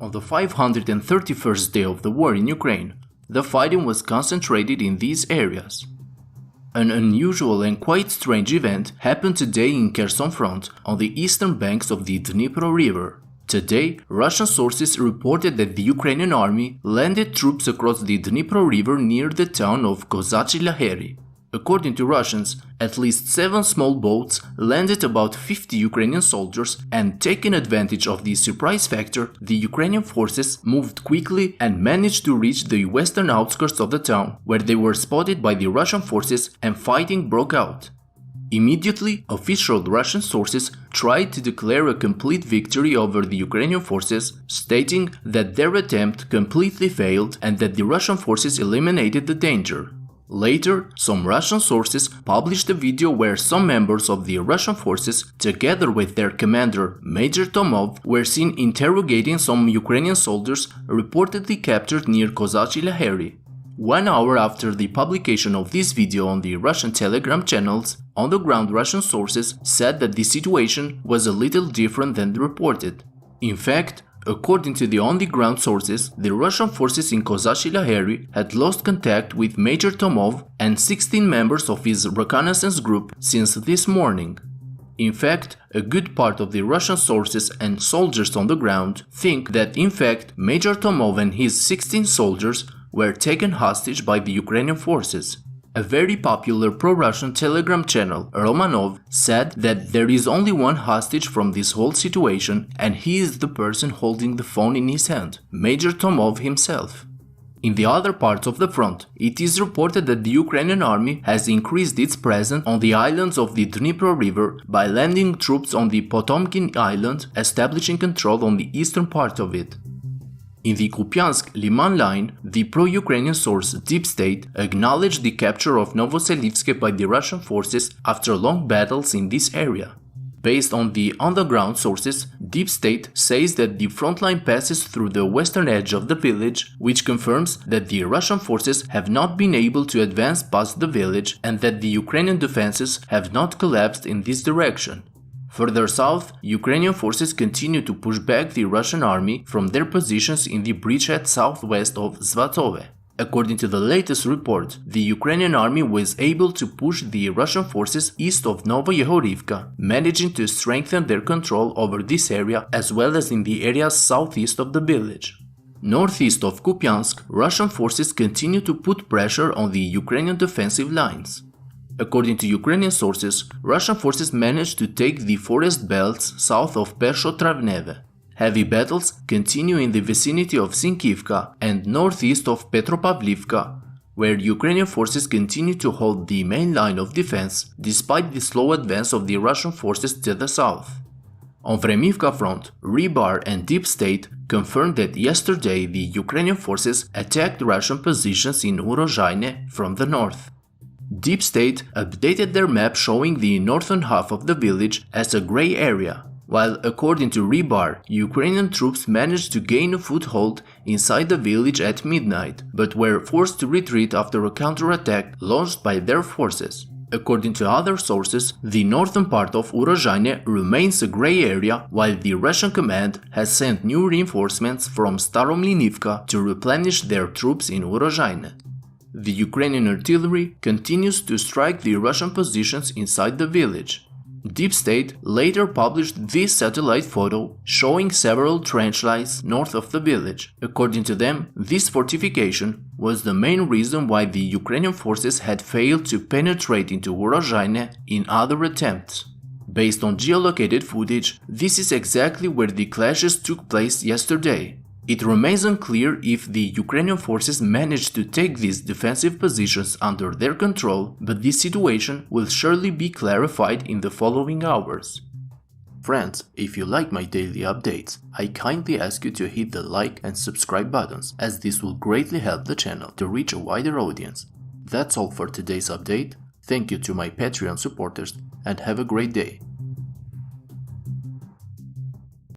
On the 531st day of the war in Ukraine, the fighting was concentrated in these areas. An unusual and quite strange event happened today in Kherson front on the eastern banks of the DNIPRO River. Today, Russian sources reported that the Ukrainian army landed troops across the Dnipro River near the town of Kozachi Laheri. According to Russians, at least 7 small boats landed about 50 Ukrainian soldiers, and taking advantage of the surprise factor, the Ukrainian forces moved quickly and managed to reach the western outskirts of the town, where they were spotted by the Russian forces and fighting broke out. Immediately, official Russian sources tried to declare a complete victory over the Ukrainian forces, stating that their attempt completely failed and that the Russian forces eliminated the danger. Later, some Russian sources published a video where some members of the Russian forces, together with their commander Major Tomov, were seen interrogating some Ukrainian soldiers reportedly captured near Kozachi Laheri. 1 hour after the publication of this video on the Russian Telegram channels, on-the-ground Russian sources said that the situation was a little different than reported. In fact, according to the on-the-ground sources, the Russian forces in Kozachi Laheri had lost contact with Major Tomov and 16 members of his reconnaissance group since this morning. In fact, a good part of the Russian sources and soldiers on the ground think that in fact Major Tomov and his 16 soldiers were taken hostage by the Ukrainian forces. A very popular pro-Russian Telegram channel, Romanov, said that there is only one hostage from this whole situation, and he is the person holding the phone in his hand, Major Tomov himself. In the other parts of the front, it is reported that the Ukrainian army has increased its presence on the islands of the Dnipro River by landing troops on the Potomkin Island, establishing control on the eastern part of it. In the Kupyansk-Liman line, the pro-Ukrainian source Deep State acknowledged the capture of Novoselivsk by the Russian forces after long battles in this area. Based on the on-the-ground sources, Deep State says that the front line passes through the western edge of the village, which confirms that the Russian forces have not been able to advance past the village and that the Ukrainian defenses have not collapsed in this direction. Further south, Ukrainian forces continue to push back the Russian army from their positions in the bridgehead southwest of Svatove. According to the latest report, the Ukrainian army was able to push the Russian forces east of Novoyehorivka, managing to strengthen their control over this area as well as in the areas southeast of the village. Northeast of Kupyansk, Russian forces continue to put pressure on the Ukrainian defensive lines. According to Ukrainian sources, Russian forces managed to take the forest belts south of Pershotravneve. Heavy battles continue in the vicinity of Sinkivka and northeast of Petropavlivka, where Ukrainian forces continue to hold the main line of defense despite the slow advance of the Russian forces to the south. On Vremivka front, Rybar and Deep State confirmed that yesterday the Ukrainian forces attacked Russian positions in Urozhaine from the north. Deep State updated their map showing the northern half of the village as a grey area, while according to Rybar, Ukrainian troops managed to gain a foothold inside the village at midnight, but were forced to retreat after a counterattack launched by their forces. According to other sources, the northern part of Urozhaine remains a grey area, while the Russian command has sent new reinforcements from Staromlinivka to replenish their troops in Urozhaine. The Ukrainian artillery continues to strike the Russian positions inside the village. Deep State later published this satellite photo showing several trench lines north of the village. According to them, this fortification was the main reason why the Ukrainian forces had failed to penetrate into Urozhaine in other attempts. Based on geolocated footage, this is exactly where the clashes took place yesterday. It remains unclear if the Ukrainian forces managed to take these defensive positions under their control, but this situation will surely be clarified in the following hours. Friends, if you like my daily updates, I kindly ask you to hit the like and subscribe buttons, as this will greatly help the channel to reach a wider audience. That's all for today's update. Thank you to my Patreon supporters and have a great day.